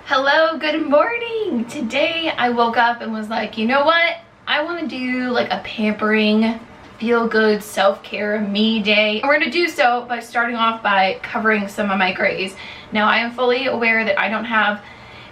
Hello, good morning. Today I woke up and was like, you know what? I want to do like a pampering, feel good, self-care, me day. And we're going to do so by starting off by covering some of my grays. Now I am fully aware that I don't have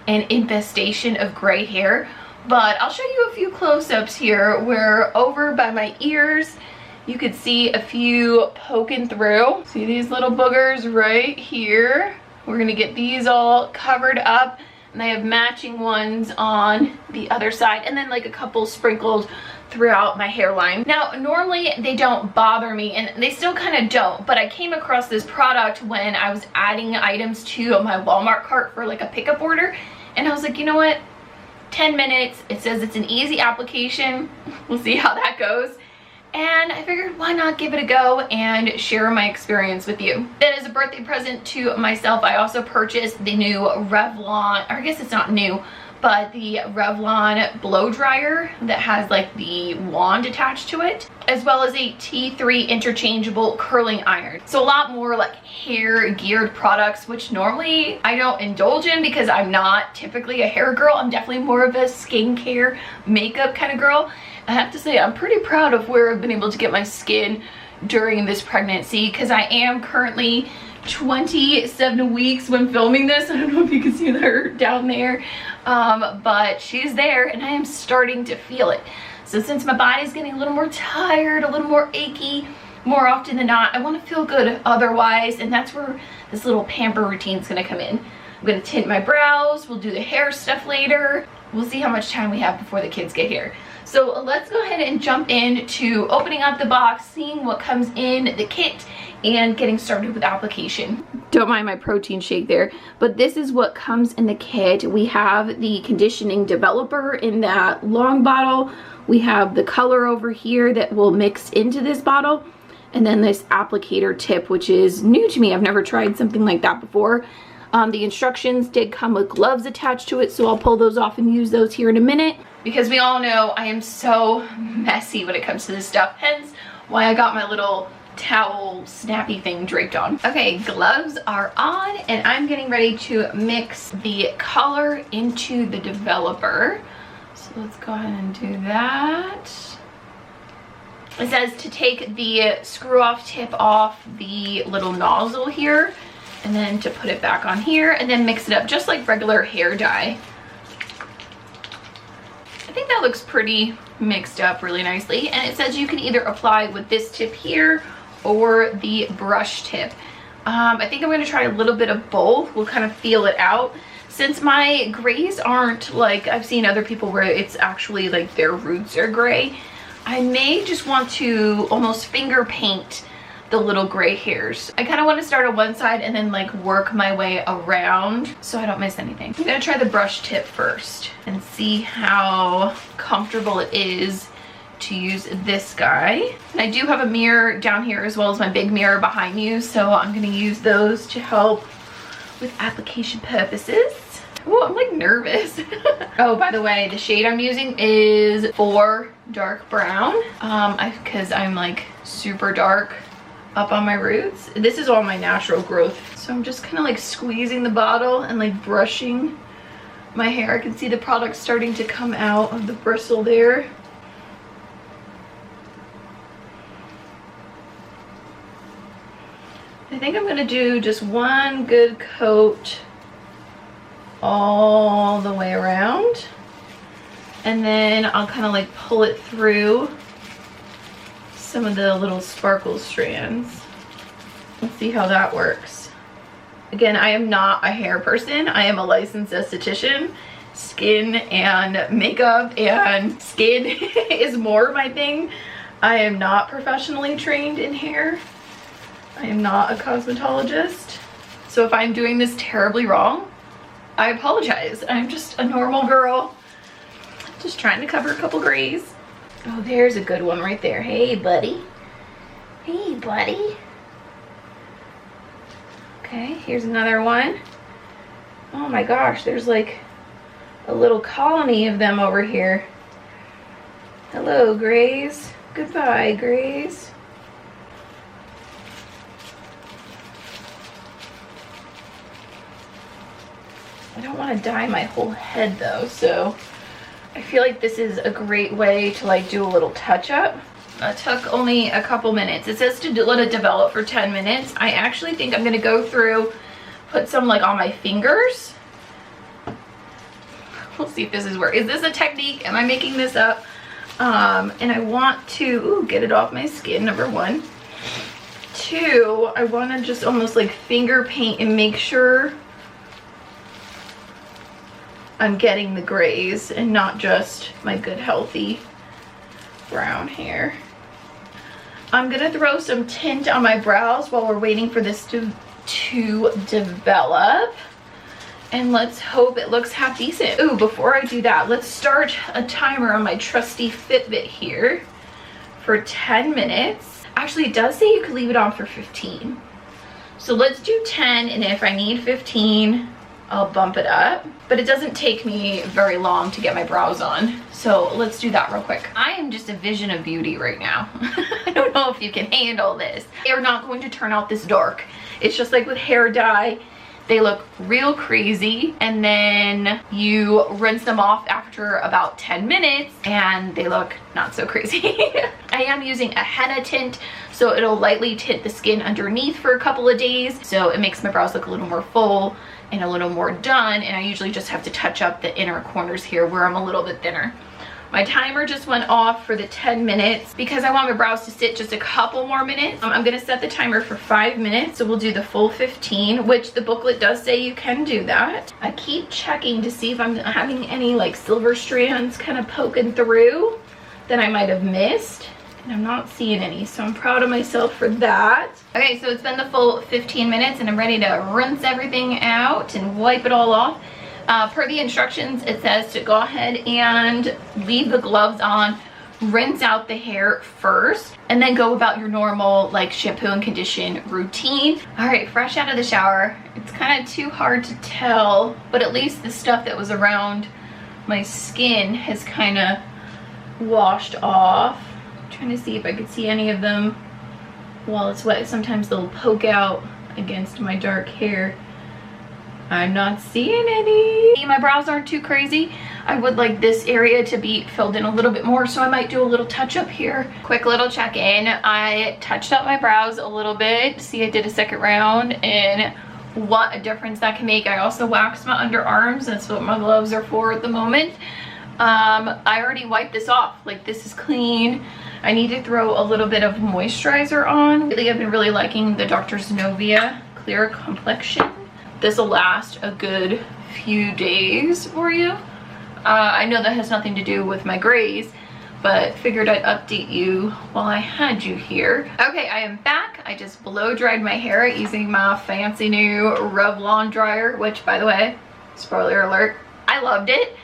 an infestation of gray hair, but I'll show you a few close-ups here where over by my ears you could see a few poking through. See these little boogers right here? We're gonna get these all covered up, and I have matching ones on the other side, and then like a couple sprinkled throughout my hairline. Now, normally they don't bother me, and they still kind of don't, but I came across this product when I was adding items to my Walmart cart for like a pickup order, and I was like, you know what? 10 minutes, it says it's an easy application. We'll see how that goes. And I figured, why not give it a go and share my experience with you. Then as a birthday present to myself, I also purchased the new Revlon, or I guess it's not new, but the Revlon blow dryer that has like the wand attached to it, as well as a T3 interchangeable curling iron. So a lot more like hair geared products, which normally I don't indulge in because I'm not typically a hair girl. I'm definitely more of a skincare, makeup kind of girl. I have to say I'm pretty proud of where I've been able to get my skin during this pregnancy, because I am currently 27 weeks when filming this. I don't know if you can see her down there, but she's there and I am starting to feel it. So since my body's getting a little more tired, a little more achy, more often than not, I want to feel good otherwise, and that's where this little pamper routine is going to come in. I'm going to tint my brows, we'll do the hair stuff later. We'll see how much time we have before the kids get here. So let's go ahead and jump into opening up the box, seeing what comes in the kit, and getting started with application. Don't mind my protein shake there, but this is what comes in the kit. We have the conditioning developer in that long bottle. We have the color over here that will mix into this bottle, and then this applicator tip, which is new to me. I've never tried something like that before. The instructions did come with gloves attached to it, so I'll pull those off and use those here in a minute, because we all know I am so messy when it comes to this stuff, hence why I got my little towel snappy thing draped on. Okay, gloves are on, and I'm getting ready to mix the color into the developer. So let's go ahead and do that. It says to take the screw off tip off the little nozzle here, and then to put it back on here, and then mix it up just like regular hair dye. I think that looks pretty mixed up really nicely, and it says you can either apply with this tip here or the brush tip. I think I'm going to try a little bit of both. We'll kind of feel it out. Since my grays aren't like I've seen other people where it's actually like their roots are gray, I may just want to almost finger paint the little gray hairs. I kind of want to start on one side and then like work my way around so I don't miss anything. I'm gonna try the brush tip first and see how comfortable it is to use this guy. And I do have a mirror down here as well as my big mirror behind you, so I'm gonna use those to help with application purposes. Oh, I'm like nervous. Oh, by the way, the shade I'm using is 4 dark brown, because I'm like super dark up on my roots. This is all my natural growth, so I'm just kind of like squeezing the bottle and like brushing my hair. I can see the product starting to come out of the bristle there. I think I'm gonna do just one good coat all the way around, and then I'll kind of like pull it through some of the little sparkle strands. Let's see how that works. Again, I am not a hair person. I am a licensed esthetician. Skin and makeup and skin is more my thing. I am not professionally trained in hair. I am not a cosmetologist. So if I'm doing this terribly wrong, I apologize. I'm just a normal girl, just trying to cover a couple grays. Oh, there's a good one right there. Hey, buddy. Hey, buddy. Okay, here's another one. Oh my gosh, there's like a little colony of them over here. Hello, grays. Goodbye, grays. don't want to dye my whole head though, so I feel like this is a great way to like do a little touch up. It took only a couple minutes. It says to let it develop for 10 minutes. I actually think I'm gonna go through, put some like on my fingers. We'll see if this is is this a technique? Am I making this up? And I want to get it off my skin, number one. Two, I want to just almost like finger paint and make sure I'm getting the grays and not just my good healthy brown hair. I'm gonna throw some tint on my brows while we're waiting for this to develop, and let's hope it looks half decent. Ooh, before I do that, let's start a timer on my trusty Fitbit here for 10 minutes. Actually, it does say you could leave it on for 15. So let's do 10, and if I need 15, I'll bump it up. But it doesn't take me very long to get my brows on. So let's do that real quick. I am just a vision of beauty right now. I don't know if you can handle this. They're not going to turn out this dark. It's just like with hair dye. They look real crazy, and then you rinse them off after about 10 minutes and they look not so crazy. I am using a henna tint, so it'll lightly tint the skin underneath for a couple of days, so it makes my brows look a little more full and a little more done, and I usually just have to touch up the inner corners here where I'm a little bit thinner. My timer just went off for the 10 minutes because I want my brows to sit just a couple more minutes. I'm gonna set the timer for 5 minutes, so we'll do the full 15, which the booklet does say you can do that. I keep checking to see if I'm having any like silver strands kind of poking through that I might have missed, and I'm not seeing any, so I'm proud of myself for that. Okay, so it's been the full 15 minutes and I'm ready to rinse everything out and wipe it all off. Per the instructions, it says to go ahead and leave the gloves on, rinse out the hair first, and then go about your normal like shampoo and condition routine. All right, fresh out of the shower. It's kind of too hard to tell, but at least the stuff that was around my skin has kind of washed off. I'm trying to see if I could see any of them while it's wet. Sometimes they'll poke out against my dark hair. I'm not seeing any. My brows aren't too crazy. I would like this area to be filled in a little bit more, so I might do a little touch up here. Quick little check-in. I touched up my brows a little bit. See, I did a second round, and what a difference that can make. I also waxed my underarms. That's what my gloves are for at the moment. I already wiped this off. Like, this is clean. I need to throw a little bit of moisturizer on. Lately, I've been really liking the Dr. Zenovia Clear Complexion. This will last a good few days for you. I know that has nothing to do with my grays, but figured I'd update you while I had you here. Okay, I am back. I just blow dried my hair using my fancy new Revlon dryer, which, by the way, spoiler alert, I loved it.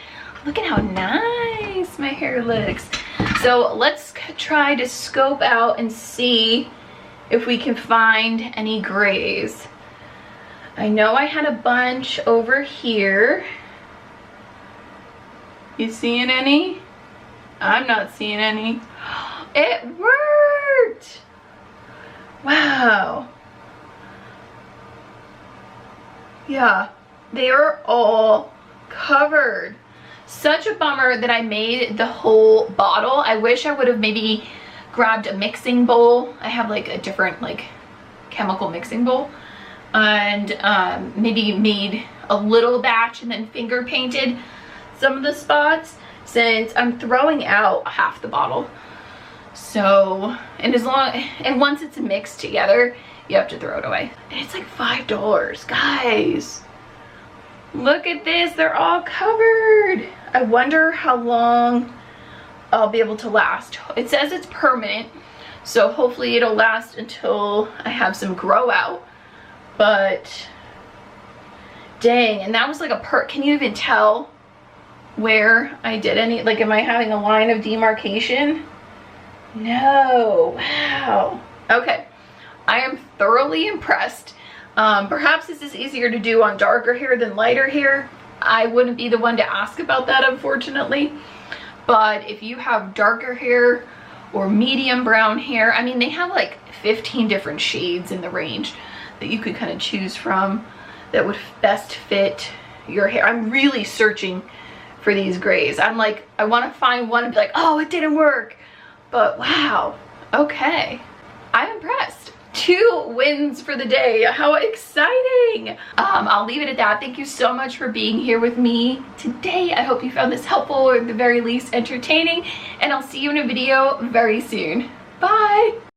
Look at how nice my hair looks. So let's try to scope out and see if we can find any grays. I know I had a bunch over here. You seeing any? I'm not seeing any. It worked! Wow. Yeah, they are all covered. Such a bummer that I made the whole bottle. I wish I would have maybe grabbed a mixing bowl. I have like a different like chemical mixing bowl, and maybe made a little batch and then finger painted some of the spots, since I'm throwing out half the bottle. So, and once it's mixed together, you have to throw it away. And it's like $5, guys. Look at this, they're all covered. I wonder how long I'll be able to last. It says it's permanent, so hopefully it'll last until I have some grow out. But dang, and that was like a can you even tell where I did any, like, am I having a line of demarcation? No. Wow. Okay, I am thoroughly impressed. Perhaps this is easier to do on darker hair than lighter hair. I wouldn't be the one to ask about that, unfortunately. But if you have darker hair or medium brown hair, I mean, they have like 15 different shades in the range that you could kind of choose from that would best fit your hair. I'm really searching for these grays. I'm like, I want to find one and be like, oh, it didn't work. But wow, okay. I'm impressed. 2 wins for the day. How exciting. I'll leave it at that. Thank you so much for being here with me today. I hope you found this helpful, or at the very least entertaining, and I'll see you in a video very soon. Bye.